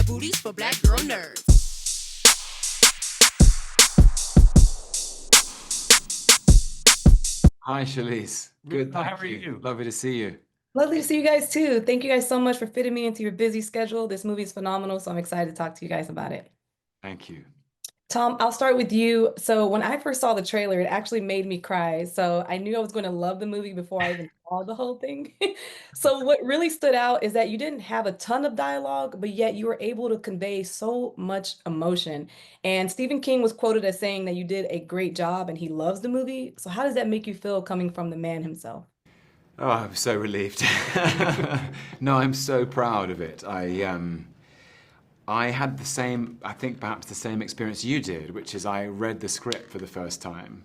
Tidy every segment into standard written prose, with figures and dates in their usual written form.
booties for black girl nerds. Hi, Chalice. Good, How thank are you? Lovely to see you. Lovely to see you guys too. Thank you guys so much for fitting me into your busy schedule. This movie is phenomenal, so I'm excited to talk to you guys about it. Thank you. Tom, I'll start with you. So when I first saw the trailer, it actually made me cry. So I knew I was going to love the movie before I even saw the whole thing. So what really stood out is that you didn't have a ton of dialogue, but yet you were able to convey so much emotion. And Stephen King was quoted as saying that you did a great job and he loves the movie. So how does that make you feel coming from the man himself? Oh, I'm so relieved. No, I'm so proud of it. I had the same, I think perhaps the same experience you did, which is I read the script for the first time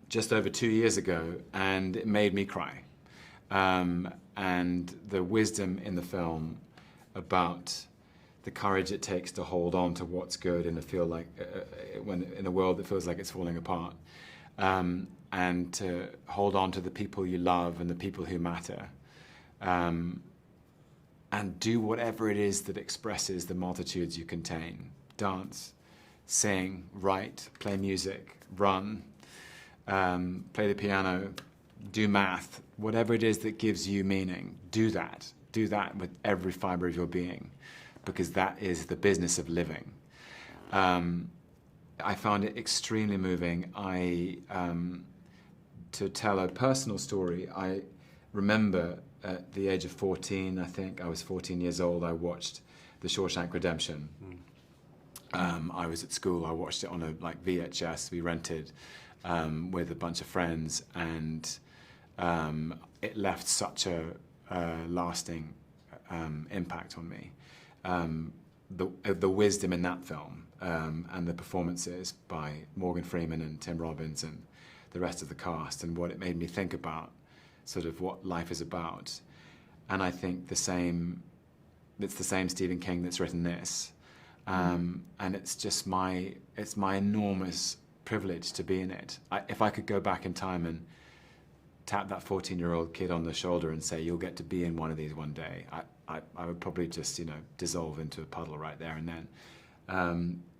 just over 2 years ago, and it made me cry. And the wisdom in the film about the courage it takes to hold on to what's good in a world that feels like it's falling apart, and to hold on to the people you love and the people who matter. And do whatever it is that expresses the multitudes you contain. Dance, sing, write, play music, run, play the piano, do math, whatever it is that gives you meaning, do that. Do that with every fiber of your being, because that is the business of living. I found it extremely moving. To tell a personal story, I remember at the age of 14, I think, I was 14 years old, I watched The Shawshank Redemption. I was at school, I watched it on a VHS we rented with a bunch of friends, and it left such a lasting impact on me. The wisdom in that film and the performances by Morgan Freeman and Tim Robbins and the rest of the cast, and what it made me think about sort of what life is about. And I think it's the same Stephen King that's written this. And it's just it's my enormous privilege to be in it. If I could go back in time and tap that 14-year-old kid on the shoulder and say, you'll get to be in one of these one day, I would probably just, dissolve into a puddle right there and then.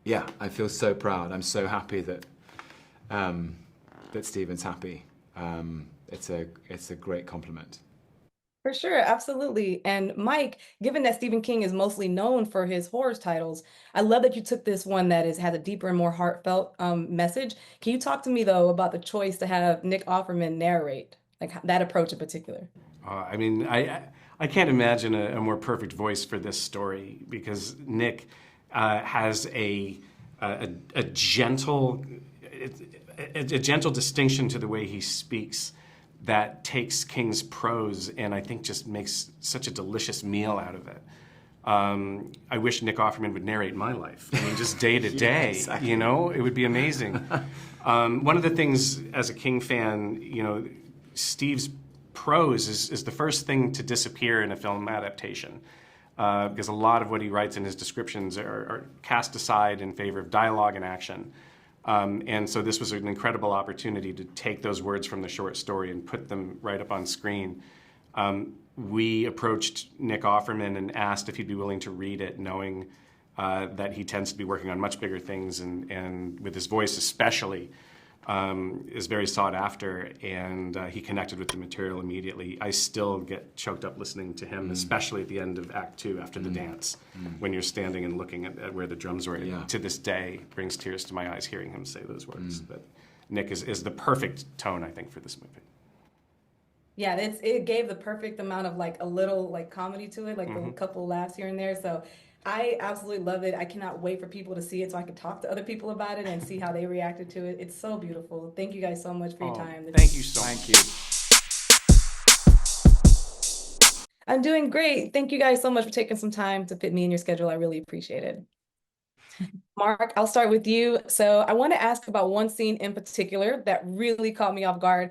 Yeah, I feel so proud. I'm so happy that Stephen's happy. It's a great compliment. For sure, absolutely. And Mike, given that Stephen King is mostly known for his horror titles, I love that you took this one that has a deeper and more heartfelt message. Can you talk to me though about the choice to have Nick Offerman narrate, that approach in particular? I can't imagine a more perfect voice for this story, because Nick has a gentle distinction to the way he speaks that takes King's prose and I think just makes such a delicious meal out of it. I wish Nick Offerman would narrate my life. I mean, just day to day, exactly. It would be amazing. One of the things as a King fan, Steve's prose is the first thing to disappear in a film adaptation, because a lot of what he writes in his descriptions are cast aside in favor of dialogue and action. And so this was an incredible opportunity to take those words from the short story and put them right up on screen. We approached Nick Offerman and asked if he'd be willing to read it, knowing that he tends to be working on much bigger things, and with his voice especially, is very sought after, and he connected with the material immediately. I still get choked up listening to him, especially at the end of Act 2 after the dance, when you're standing and looking at where the drums were. Yeah. To this day, brings tears to my eyes hearing him say those words. But Nick is the perfect tone, I think, for this movie. Yeah, it gave the perfect amount of a little comedy to it, a couple laughs here and there. So I absolutely love it. I cannot wait for people to see it so I can talk to other people about it and see how they reacted to it. It's so beautiful. Thank you guys so much for your time. Thank you so much. Thank you. I'm doing great. Thank you guys so much for taking some time to fit me in your schedule. I really appreciate it. Mark, I'll start with you. So I want to ask about one scene in particular that really caught me off guard.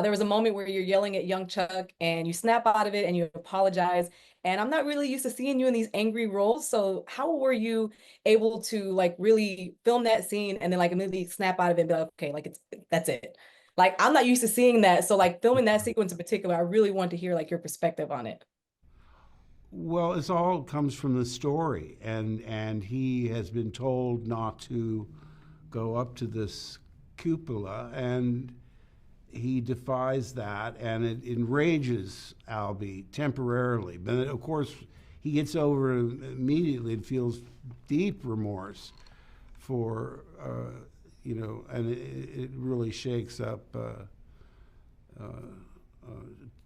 There was a moment where you're yelling at young Chuck and you snap out of it and you apologize. And I'm not really used to seeing you in these angry roles. So how were you able to really film that scene and then immediately snap out of it and be like, okay, that's it. I'm not used to seeing that. So filming that sequence in particular, I really want to hear your perspective on it. Well, it's all comes from the story, and he has been told not to go up to this cupola, and he defies that, and it enrages Albie temporarily. But of course, he gets over it immediately and feels deep remorse for, and it really shakes up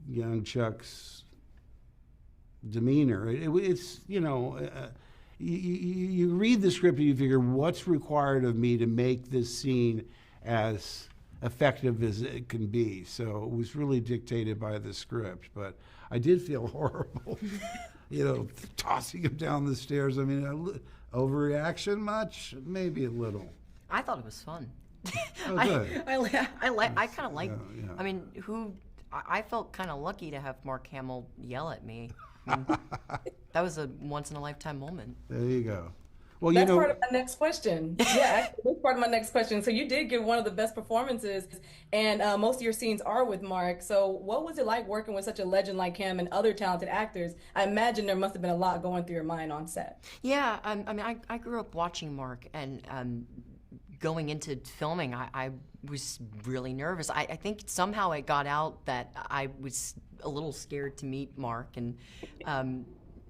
young Chuck's demeanor. It's, you read the script and you figure, what's required of me to make this scene as effective as it can be? So it was really dictated by the script, but I did feel horrible, tossing him down the stairs. I mean, overreaction much? Maybe a little. I thought it was fun. Oh, good. I kind of like. Yeah. I mean, I felt kind of lucky to have Mark Hamill yell at me. I mean, that was a once in a lifetime moment. There you go. Well, That's part of my next question. Yeah, actually, that's part of my next question. So you did give one of the best performances, and most of your scenes are with Mark. So what was it like working with such a legend like him and other talented actors? I imagine there must have been a lot going through your mind on set. Yeah, I mean, I grew up watching Mark, and going into filming, I was really nervous. I think somehow it got out that I was a little scared to meet Mark, and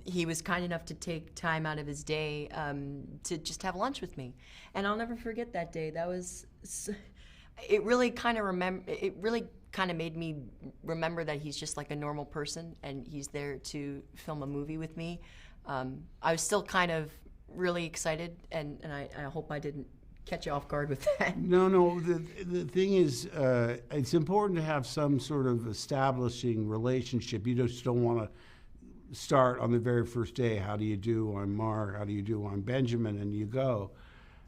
he was kind enough to take time out of his day to just have lunch with me. And I'll never forget that day. That was, it really kind of made me remember that he's just like a normal person, and he's there to film a movie with me. I was still kind of really excited, and I hope I didn't catch you off guard with that. No. The thing is, it's important to have some sort of establishing relationship. You just don't want to start on the very first day. How do you do? I'm Mark. How do you do? I'm Benjamin. And you go.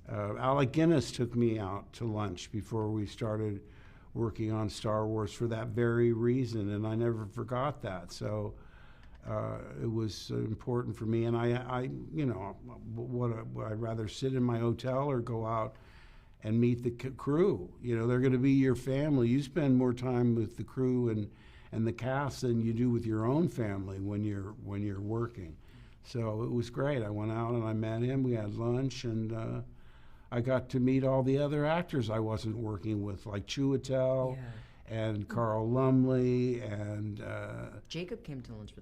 Alec Guinness took me out to lunch before we started working on Star Wars for that very reason, and I never forgot that. So it was important for me, and I'd rather sit in my hotel or go out and meet the crew. They're going to be your family. You spend more time with the crew and the cast than you do with your own family when you're working. So it was great. I went out and I met him. We had lunch, and I got to meet all the other actors I wasn't working with, like Chiwetel. Yeah. And Carl Lumley, and Jacob came to lunch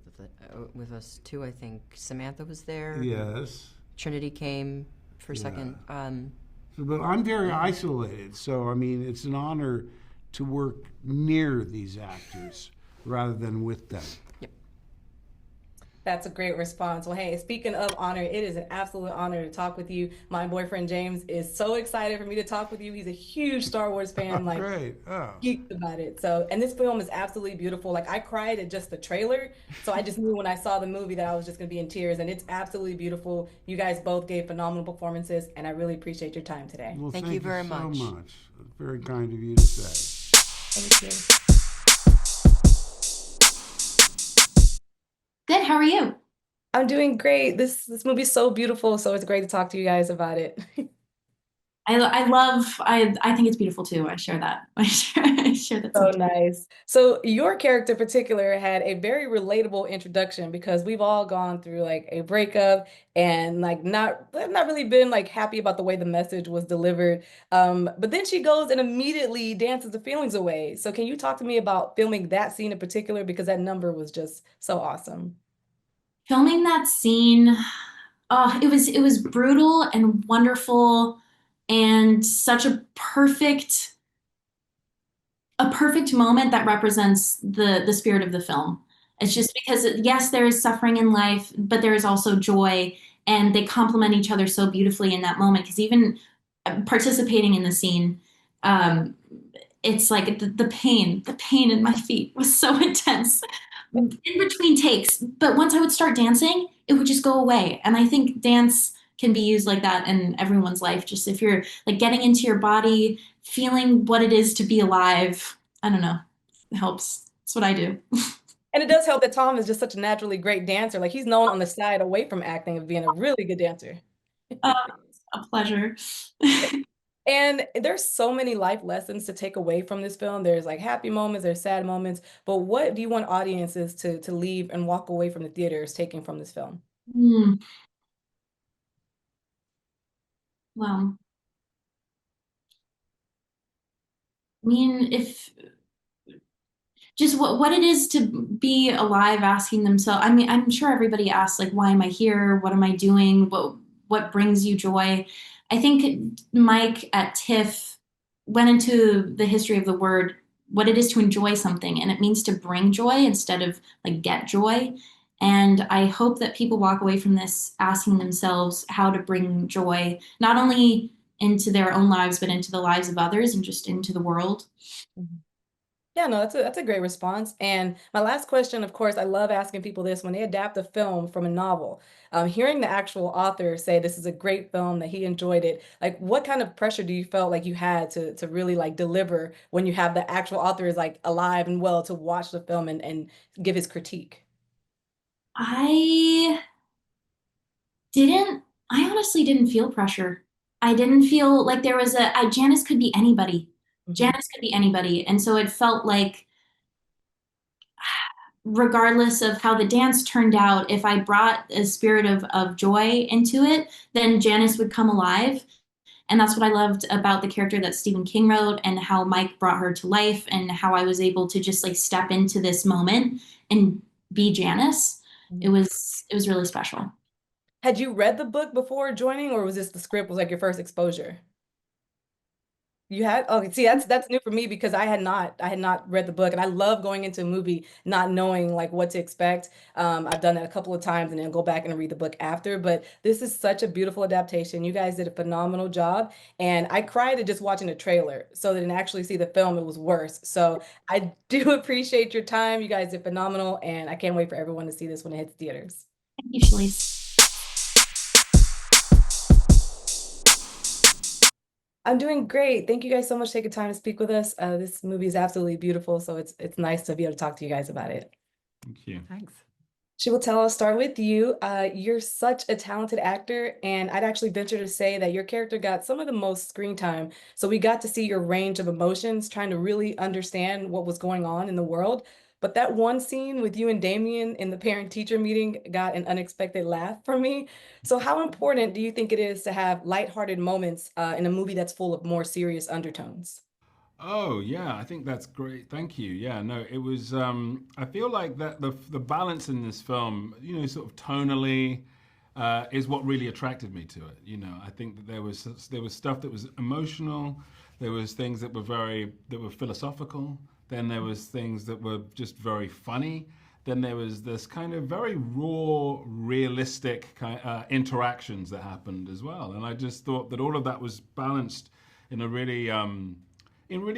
with us too. I think Samantha was there. Yes. Trinity came for a second. But I'm very isolated, so I mean, it's an honor to work near these actors rather than with them. Yep. That's a great response. Well, hey, speaking of honor, it is an absolute honor to talk with you. My boyfriend James is so excited for me to talk with you. He's a huge Star Wars fan, like great. geeked about it. So, and this film is absolutely beautiful. Like, I cried at just the trailer, so I just knew when I saw the movie that I was just going to be in tears. And it's absolutely beautiful. You guys both gave phenomenal performances, and I really appreciate your time today. Well, thank you very much. So much. Very kind of you to say. Thank you. Good. How are you? I'm doing great. This movie is so beautiful, so it's great to talk to you guys about it. I think it's beautiful too. I share that. I share that. So nice. So your character in particular had a very relatable introduction, because we've all gone through like a breakup and like not really been like happy about the way the message was delivered. But then she goes and immediately dances the feelings away. So can you talk to me about filming that scene in particular, because that number was just so awesome. Filming that scene, it was brutal and wonderful, and such a perfect moment that represents the spirit of the film. It's just because, yes, there is suffering in life, but there is also joy, and they complement each other so beautifully in that moment. Because even participating in the scene, it's like the pain in my feet was so intense in between takes. But once I would start dancing, it would just go away. And I think dance can be used like that in everyone's life. Just if you're like getting into your body, feeling what it is to be alive, I don't know, it helps. That's what I do. And it does help that Tom is just such a naturally great dancer. Like, he's known on the side away from acting of being a really good dancer. A pleasure. And there's so many life lessons to take away from this film. There's like happy moments, there's sad moments, but what do you want audiences to leave and walk away from the theaters taking from this film? Hmm. Well, I mean, if just what it is to be alive, asking themselves. I mean, I'm sure everybody asks, like, why am I here? What am I doing? What brings you joy? I think Mike at TIFF went into the history of the word, what it is to enjoy something, and it means to bring joy instead of like get joy. And I hope that people walk away from this asking themselves how to bring joy, not only into their own lives, but into the lives of others and just into the world. Yeah, no, that's a great response. And my last question, of course, I love asking people this when they adapt a film from a novel. Hearing the actual author say this is a great film, that he enjoyed it, like what kind of pressure do you felt like you had to really like deliver when you have the actual author is like alive and well to watch the film and give his critique? I didn't, I honestly didn't feel pressure. I didn't feel like there was Janice could be anybody. Mhm. Janice could be anybody. And so it felt like, regardless of how the dance turned out, if I brought a spirit of joy into it, then Janice would come alive. And that's what I loved about the character that Stephen King wrote, and how Mike brought her to life, and how I was able to just like step into this moment and be Janice. It was really special. Had you read the book before joining, or was this the script was like your first exposure? You had? Okay, see, that's new for me because I had not read the book, and I love going into a movie not knowing like what to expect. I've done that a couple of times and then go back and read the book after, but this is such a beautiful adaptation. You guys did a phenomenal job, and I cried at just watching the trailer. So that didn't actually see the film, it was worse. So I do appreciate your time. You guys did phenomenal, and I can't wait for everyone to see this when it hits theaters. Thank you, Chalice. I'm doing great. Thank you guys so much for taking time to speak with us. This movie is absolutely beautiful, so it's nice to be able to talk to you guys about it. Thank you. Thanks. Chiwetel, I'll start with you. You're such a talented actor, and I'd actually venture to say that your character got some of the most screen time. So we got to see your range of emotions, trying to really understand what was going on in the world. But that one scene with you and Damien in the parent-teacher meeting got an unexpected laugh from me. So how important do you think it is to have lighthearted moments in a movie that's full of more serious undertones? Oh yeah, I think that's great. Thank you. Yeah, no, it was. I feel like that the balance in this film, sort of tonally, is what really attracted me to it. I think that there was stuff that was emotional, there was things that were philosophical, then there was things that were just very funny. Then there was this kind of very raw, realistic interactions that happened as well, and I just thought that all of that was balanced in a really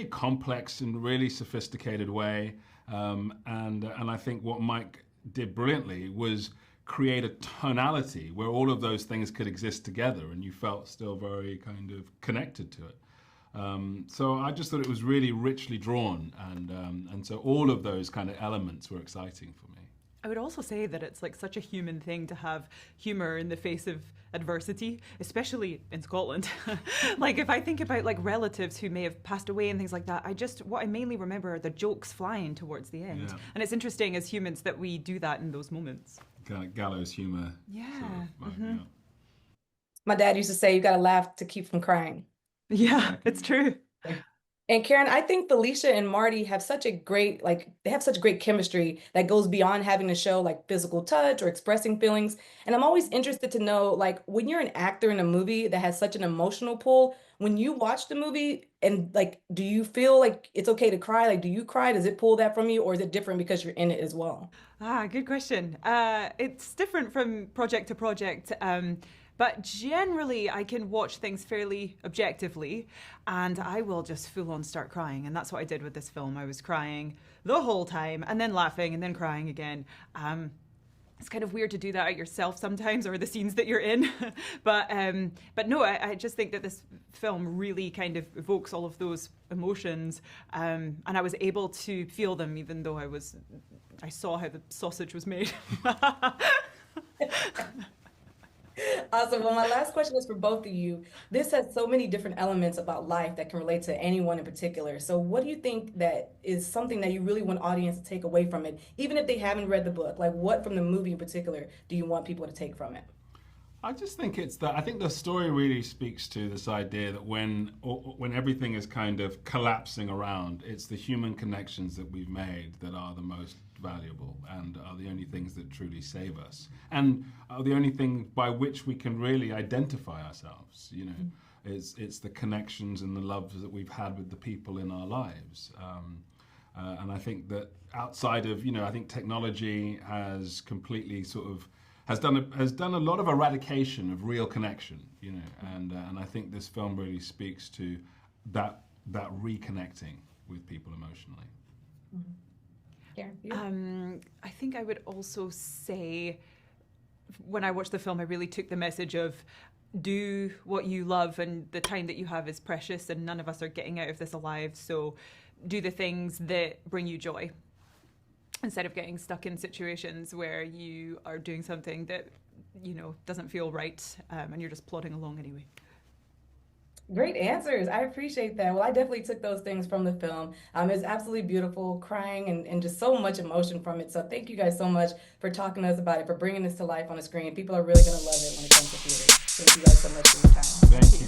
complex and really sophisticated way. And I think what Mike did brilliantly was create a tonality where all of those things could exist together and you felt still very kind of connected to it. So I just thought it was really richly drawn, and so all of those kind of elements were exciting for me. I would also say that it's like such a human thing to have humor in the face of adversity, especially in Scotland. Like if I think about like relatives who may have passed away and things like that, what I mainly remember are the jokes flying towards the end. Yeah. And it's interesting as humans that we do that in those moments. Kind of gallows humor. Yeah. Sort of vibe, yeah. My dad used to say, you got to laugh to keep from crying. Yeah, it's true. And Karen, I think Felicia and Marty have such a great, like, they have such great chemistry that goes beyond having to show like physical touch or expressing feelings. And I'm always interested to know, like, when you're an actor in a movie that has such an emotional pull, when you watch the movie and like, do you feel like it's okay to cry? Like, do you cry? Does it pull that from you, or is it different because you're in it as well? Good question. It's different from project to project. But generally, I can watch things fairly objectively, and I will just full on start crying. And that's what I did with this film. I was crying the whole time, and then laughing, and then crying again. It's kind of weird to do that at yourself sometimes, or the scenes that you're in. But no, I just think that this film really kind of evokes all of those emotions, and I was able to feel them, even though I saw how the sausage was made. Awesome. Well, my last question is for both of you. This has so many different elements about life that can relate to anyone in particular. So, what do you think that is something that you really want audience to take away from it, even if they haven't read the book? Like, what from the movie in particular do you want people to take from it? I just think it's that. I think the story really speaks to this idea that when everything is kind of collapsing around, it's the human connections that we've made that are the most valuable and are the only things that truly save us, and are the only thing by which we can really identify ourselves. You know, it's the connections and the loves that we've had with the people in our lives. And I think that outside of, I think technology has completely sort of has done a lot of eradication of real connection, and I think this film really speaks to that reconnecting with people emotionally. I think I would also say, when I watched the film, I really took the message of do what you love, and the time that you have is precious, and none of us are getting out of this alive. So do the things that bring you joy, instead of getting stuck in situations where you are doing something that, doesn't feel right, and you're just plodding along anyway. Great answers. I appreciate that. Well, I definitely took those things from the film. It's absolutely beautiful, crying and just so much emotion from it. So thank you guys so much for talking to us about it, for bringing this to life on the screen. People are really going to love it when it comes to theater. Thank you guys so much for your time. Thank you.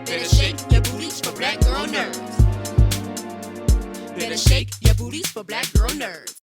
Better shake your booties for black girl nerves. Better shake your booties for black girl nerves.